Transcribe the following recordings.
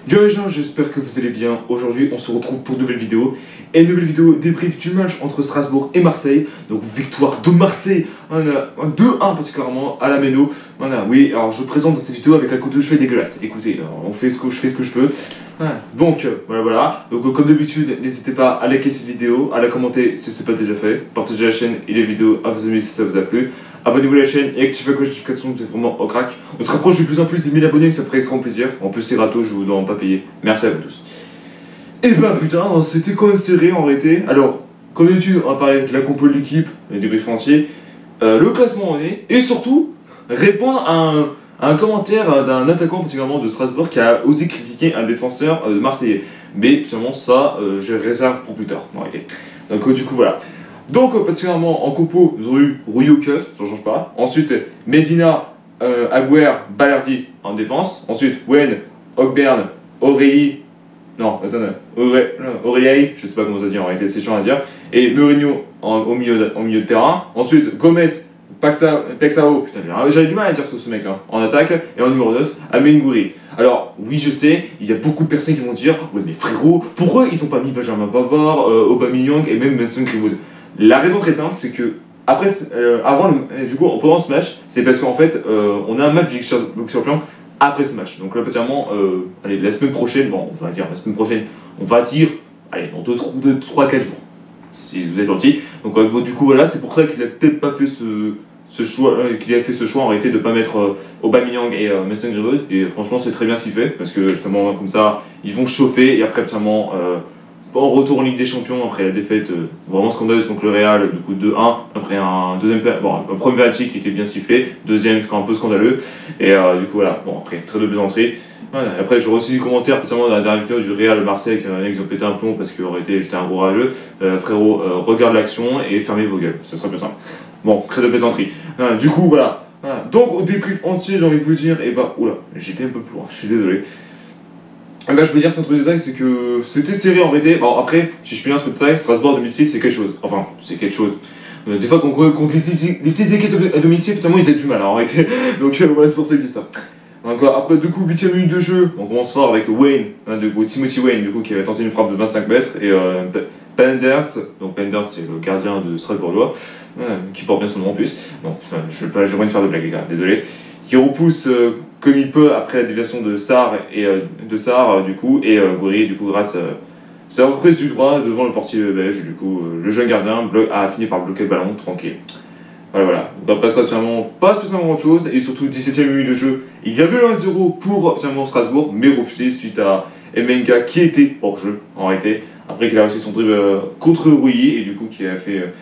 Yo les gens, j'espère que vous allez bien. Aujourd'hui, on se retrouve pour une nouvelle vidéo. Et une nouvelle vidéo débrief du match entre Strasbourg et Marseille. Donc, victoire de Marseille, on a un 2-1 particulièrement à la Méno. Voilà, oui, alors je présente dans cette vidéo avec la coupe de cheveux dégueulasse. Écoutez, on fait ce que je fais ce que je peux. Voilà. Donc, voilà. Donc, comme d'habitude, n'hésitez pas à liker cette vidéo, à la commenter si ce n'est pas déjà fait. Partagez la chaîne et les vidéos à vos amis si ça vous a plu. Abonnez-vous à la chaîne et activez la cloche de notification, c'est vraiment au crack. On se rapproche de plus en plus des 1000 abonnés, ça ferait extrêmement plaisir. En plus, c'est râteau, je vous dois pas payer. Merci à vous tous. Et ben putain, c'était quand même serré en réalité. Alors, comme d'habitude, on va parler de la compo de l'équipe, des débriefs entiers, le classement en est, et surtout, répondre à un commentaire d'un attaquant particulièrement de Strasbourg qui a osé critiquer un défenseur marseillais. Mais finalement, ça, je réserve pour plus tard en réalité. Donc, du coup, voilà. Donc, particulièrement en compo, nous avons eu Rouillot Keuf, ça ne change pas. Ensuite, Medina, Agüer, Balerdi en défense. Ensuite, Wen, Ogbern, Aurélie. Non, attendez, Aurélie, je sais pas comment ça se dit en réalité, c'est chiant à dire. Et Mourinho au milieu de terrain. Ensuite, Gomez, Pexao, putain, j'avais du mal à dire ce mec là, en attaque. Et en numéro 9, Amin Gouiri. Alors, oui, je sais, il y a beaucoup de personnes qui vont dire, ouais, mais frérot, pourquoi ils ont pas mis Benjamin Pavard, Aubameyang et même Mason Greenwood? La raison très simple, c'est que après, du coup, pendant ce match, c'est parce qu'en fait, on a un match de champion après ce match. Donc là, particulièrement, allez, la semaine prochaine, bon, on va dire la semaine prochaine, on va dire, allez, dans 3-4 jours, si vous êtes gentil. Donc du coup, voilà, c'est pour ça qu'il a peut-être pas fait ce choix, qu'il a fait ce choix en réalité de pas mettre Aubameyang et Mason Greenwood. Et franchement, c'est très bien ce qu'il fait, parce que notamment comme ça, ils vont chauffer et après, particulièrement, en retour en Ligue des Champions, après la défaite vraiment scandaleuse contre le Real, du coup 2-1, après un premier penalty qui était bien sifflé, deuxième c'était un peu scandaleux, et du coup voilà, bon après très de plaisanterie. Voilà. Après j'aurais aussi des commentaires particulièrement dans la dernière vidéo du Real Marseille qui ils ont pété un plomb parce qu'en réalité j'étais un gros rageux. Frérot, regarde l'action et fermez vos gueules, ça sera plus simple. Bon, très de plaisanterie. Du coup voilà. Donc au débrief entier j'ai envie de vous dire, et bah oula, j'étais un peu plus loin, je suis désolé. Là, je peux dire que c'est un truc de détail, c'est que c'était serré en réalité. Bon, après, si je peux dire un truc de détail, Strasbourg à domicile, c'est quelque chose. Enfin, c'est quelque chose. Des fois, contre les petites équipes à domicile, finalement, ils ont du mal en réalité. Donc, voilà, c'est pour ça que je dis ça. Donc, après, du coup, 8ème minute de jeu, on commence fort avec Wayne, Timothy Wayne, du coup, qui avait tenté une frappe de 25 mètres. Et Penders, donc Penders, c'est le gardien de Strasbourgeois, qui porte bien son nom en plus. Bon, je n'ai pas envie de faire de blague, les gars, désolé. Qui repousse comme il peut après la déviation de Sarr du coup, et Gouiri du coup rate sa reprise du droit devant le portier belge. Du coup, le jeune gardien a fini par bloquer le ballon tranquille. Voilà. Donc après ça, finalement, pas spécialement grand chose, et surtout 17ème minute de jeu, il y avait 1-0 pour finalement Strasbourg, mais refusé suite à Emenga qui était hors jeu en réalité, après qu'il a réussi son dribble contre Rouilly, et du coup qui a fait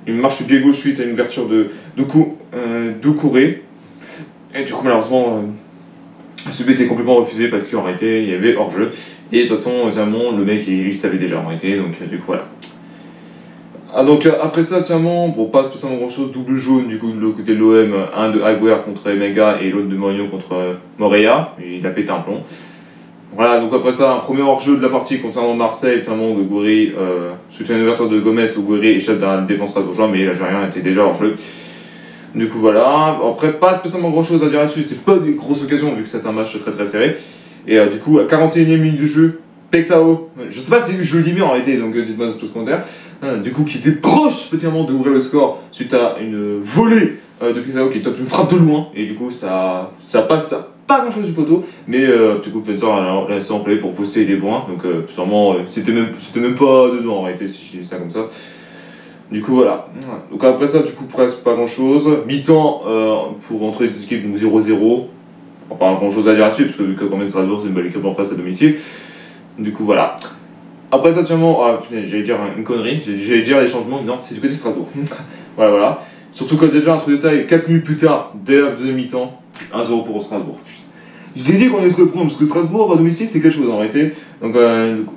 une marche pied gauche suite à une ouverture de Couré. Et du coup, malheureusement, ce but était complètement refusé parce qu'en réalité, il y avait hors-jeu. Et de toute façon, notamment, le mec, il savait déjà en réalité, donc du coup, voilà. Donc après ça, bon, pas spécialement grand-chose, double jaune du coup de l'autre côté de l'OM, un de Agüer contre Emega et l'autre de Mourinho contre Moreira, il a pété un plomb. Voilà, donc après ça, un premier hors-jeu de la partie concernant Marseille, notamment de Gouiri, suite à une ouverture de Gomez où Gouiri échappe d'un défense strasbourgeois, mais l'Algérien était déjà hors-jeu. Du coup voilà, après pas spécialement grand chose à dire là-dessus, c'est pas des grosses occasions vu que c'est un match très très serré. Et du coup à 41ème minute de jeu, Pexao, je sais pas si je le dis bien en réalité, donc dites-moi dans ce commentaire, du coup qui était proche petitement d'ouvrir le score suite à une volée de Pexao qui tente une frappe de loin, et du coup ça passe pas grand chose du poteau, mais du coup Spencer a laissé en play pour poster les points, donc sûrement c'était même pas dedans en réalité si je dis ça comme ça. Du coup voilà, donc après ça du coup presque pas grand chose, mi-temps pour entrer des équipes donc 0-0, pas grand chose à dire là-dessus parce que vu que quand même Strasbourg c'est une belle équipe en face à domicile, du coup voilà. Après ça j'allais dire une connerie, j'allais dire les changements, non c'est du côté Strasbourg, voilà, surtout que déjà un truc de taille, 4 minutes plus tard, dès la deuxième mi-temps, 1-0 pour Strasbourg. Je l'ai dit qu'on allait se le prendre parce que Strasbourg à domicile c'est quelque chose en réalité, donc du coup.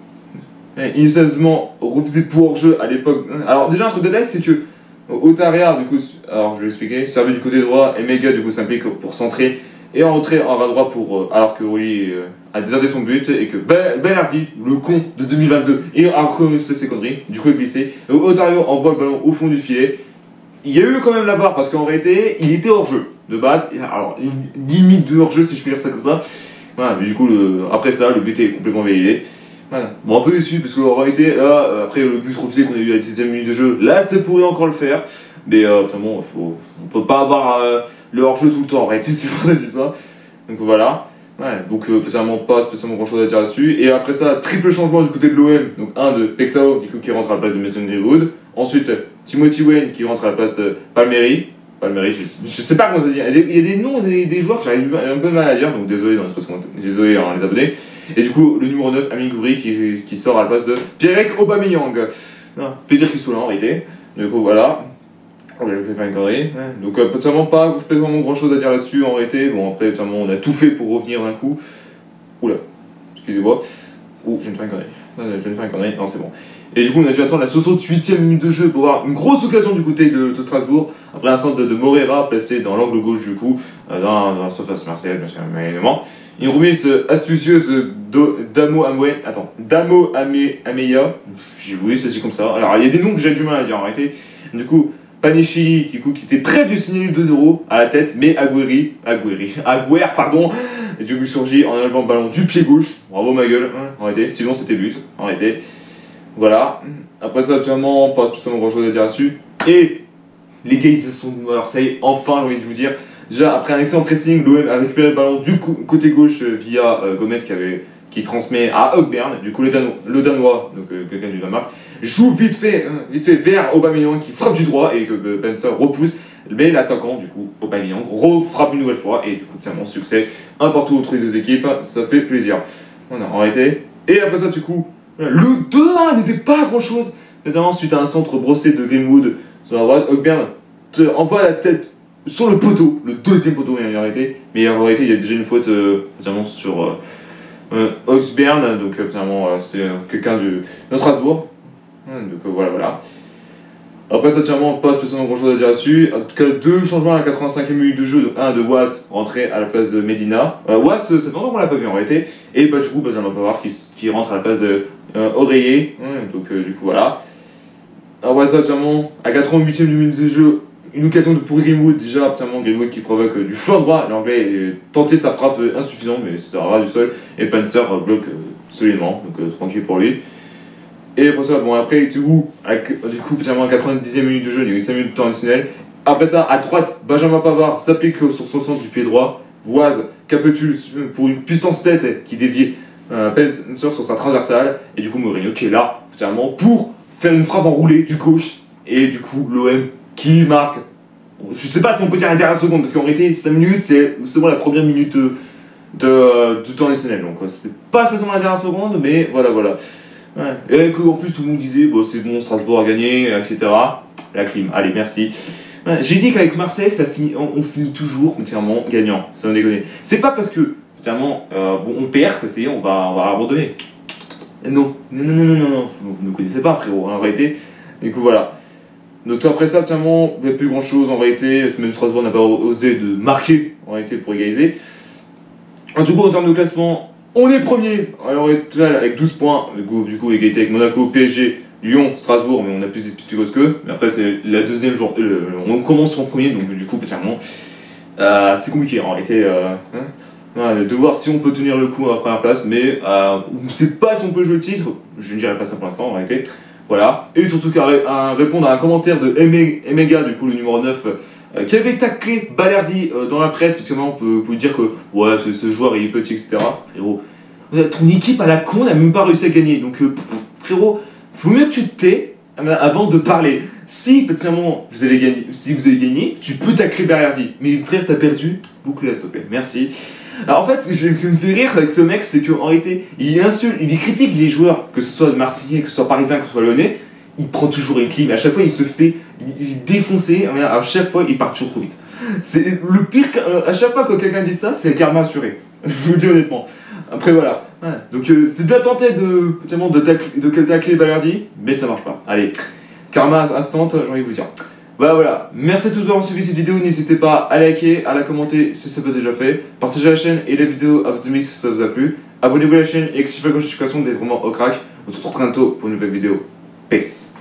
Initialement refusé pour hors-jeu à l'époque. Alors déjà un truc de détail c'est que Otaria du coup, alors je vais l'expliquer, servait du côté droit et Mega du coup s'implique pour centrer et en retrait en bas droit pour alors que Rouilly a déserté son but et que Balerdi, le con de 2022, et a reconnu ses conneries, du coup est glissé. Otario envoie le ballon au fond du filet. Il y a eu quand même la VAR parce qu'en réalité il était hors-jeu de base, alors limite de hors-jeu si je peux dire ça comme ça. Voilà, mais du coup, après ça, le but est complètement validé. Voilà. Bon, un peu déçu parce qu'en réalité, là, après le but refusé qu'on a eu à la 17ème minute de jeu, là, ça pourrait encore le faire. Mais notamment, on peut pas avoir le hors-jeu tout le temps en réalité, c'est pour ça que je dis ça. Donc voilà. Ouais, donc spécialement pas spécialement grand chose à dire là-dessus. Et après ça, triple changement du côté de l'OM. Donc un de Pexao du coup, qui rentre à la place de Mason Greenwood. Ensuite, Timothy Wayne qui rentre à la place de Palmieri. Palmieri, je sais pas comment ça se dit. Il y a des noms des joueurs que j'arrive un peu mal à dire, donc désolé dans l'espace commentaire, désolé hein, les abonnés. Et du coup, le numéro 9, Amine Gouiri, qui sort à la place de Pierre-Emerick Aubameyang. Pédir qui soit là en réalité. Du coup, voilà. Oh, j'ai fait une connerie. Ouais. Donc, potentiellement pas spécialement grand chose à dire là-dessus en réalité. Bon, après, potentiellement, on a tout fait pour revenir d'un coup. Oula, excusez-moi. Oh, je viens de faire une connerie. Je viens de faire une connerie, non, c'est bon. Et du coup, on a dû attendre la 68ème minute de jeu pour avoir une grosse occasion du côté de Strasbourg. Après un centre de Moreira placé dans l'angle gauche du coup, dans la surface Marseille, bien sûr, évidemment. Une remise astucieuse d'Amo Amoué. Attends, Damo Ameya. Oui, c'est comme ça. Alors, il y a des noms que j'ai du mal à dire en réalité. Du coup, Panichi, qui était près de signer le 2-0 à la tête, mais Agüero, pardon, et du coup surgit en enlevant le ballon du pied gauche. Bravo ma gueule, en réalité. Sinon c'était but, en réalité. Voilà. Après ça, actuellement, pas spécialement grand chose à dire là-dessus. Et les gars, ils sont de Marseille, enfin, j'ai envie de vous dire. Déjà, après un excellent pressing, l'OM a récupéré le ballon du côté gauche via Gomez qui transmet à Høgberg. Du coup, le Danois, donc quelqu'un du Danemark, joue vite fait vers Aubameyang qui frappe du droit et que Benser repousse. Mais l'attaquant, du coup, Aubameyang, refrappe une nouvelle fois et du coup, tellement succès un partout entre les deux équipes, ça fait plaisir. On a arrêté. Et après ça, du coup, le 2-1 n'était pas grand chose. Notamment suite à un centre brossé de Greenwood sur la droite, Høgberg envoie la tête sur le poteau, le deuxième poteau, il a arrêté. Mais en réalité, il y a déjà une faute notamment sur Høgberg, donc c'est quelqu'un de Strasbourg. Donc voilà. Après ça, tiens, pas spécialement grand chose à dire là-dessus. En tout cas, deux changements à la 85e minute de jeu. Donc un de Waz rentré à la place de Medina. Waz, ça fait longtemps qu'on l'a pas vu en réalité. Et du coup, Benjamin Pavard qui rentre à la place de Oreiller. Donc du coup, voilà. Alors ça, tiens, à 88e minute de jeu, une occasion pour Greenwood. Déjà, tiens, Greenwood qui provoque du flanc droit. L'anglais a tenté sa frappe insuffisante, mais c'était à ras du sol. Et Panzer bloque solidement. Donc tranquille pour lui. Et après ça, bon, après, du coup, à 90e minute de jeu, il y a eu 5 minutes de temps additionnel. Après ça, à droite, Benjamin Pavard s'applique sur son centre du pied droit. Voise capitule pour une puissance tête qui dévie Spencer sur sa transversale. Et du coup, Mourinho qui est là, pour faire une frappe enroulée du gauche. Et du coup, l'OM qui marque. Je sais pas si on peut dire la dernière seconde, parce qu'en réalité, 5 minutes, c'est seulement la première minute de temps additionnel. Donc, c'est pas spécialement la dernière seconde, mais voilà. Ouais. Et qu'en plus tout le monde disait c'est bon, Strasbourg a gagné, etc. La clim, allez, merci. Ouais, j'ai dit qu'avec Marseille, on finit toujours entièrement gagnant, ça me déconne. C'est pas parce que on perd que on va abandonner. Non, vous ne connaissez pas, frérot, en réalité. Du coup, voilà. Donc après ça, il n'y a plus grand chose en réalité. Même Strasbourg n'a pas osé de marquer en réalité pour égaliser. En tout cas, en termes de classement, on est premier, alors avec 12 points, du coup égalité avec Monaco, PSG, Lyon, Strasbourg, mais on a plus d'expliquer qu'eux. Mais après c'est la deuxième journée, on commence en premier, donc du coup potentiellement c'est compliqué en réalité de voir si on peut tenir le coup à la première place, mais on ne sait pas si on peut jouer le titre, je ne dirais pas ça pour l'instant en réalité. Voilà, et surtout à répondre à un commentaire de Emega, du coup le numéro 9, qui avait taclé Balerdi dans la presse, parce que on peut dire que ouais, ce joueur il est petit, etc. Frérot, ton équipe à la con n'a même pas réussi à gagner, donc frérot, faut mieux que tu te tais avant de parler. Si potentiellement vous avez gagné, tu peux tacler Balerdi, mais frère, t'as perdu, boucle-la s'il te plaît, merci. Alors en fait, ce qui me fait rire avec ce mec, c'est qu'en réalité, il critique les joueurs, que ce soit marseillais, que ce soit parisien, que ce soit lyonnais. Il prend toujours une clim, à chaque fois il se fait défoncer, à chaque fois il part toujours trop vite. C'est le pire, à chaque fois que quelqu'un dit ça, c'est karma assuré, je vous le dis honnêtement. Après voilà, donc c'est bien tenté de tacler Balerdi, mais ça marche pas. Allez, karma instant, j'ai envie de vous dire. Voilà, merci à tous d'avoir suivi cette vidéo, n'hésitez pas à liker, à la commenter si ça n'est pas déjà fait, partagez la chaîne et la vidéo avec amis si ça vous a plu, abonnez-vous à la chaîne et activez la notification d'être vraiment au crack. On se retrouve très bientôt pour une nouvelle vidéo. Peace.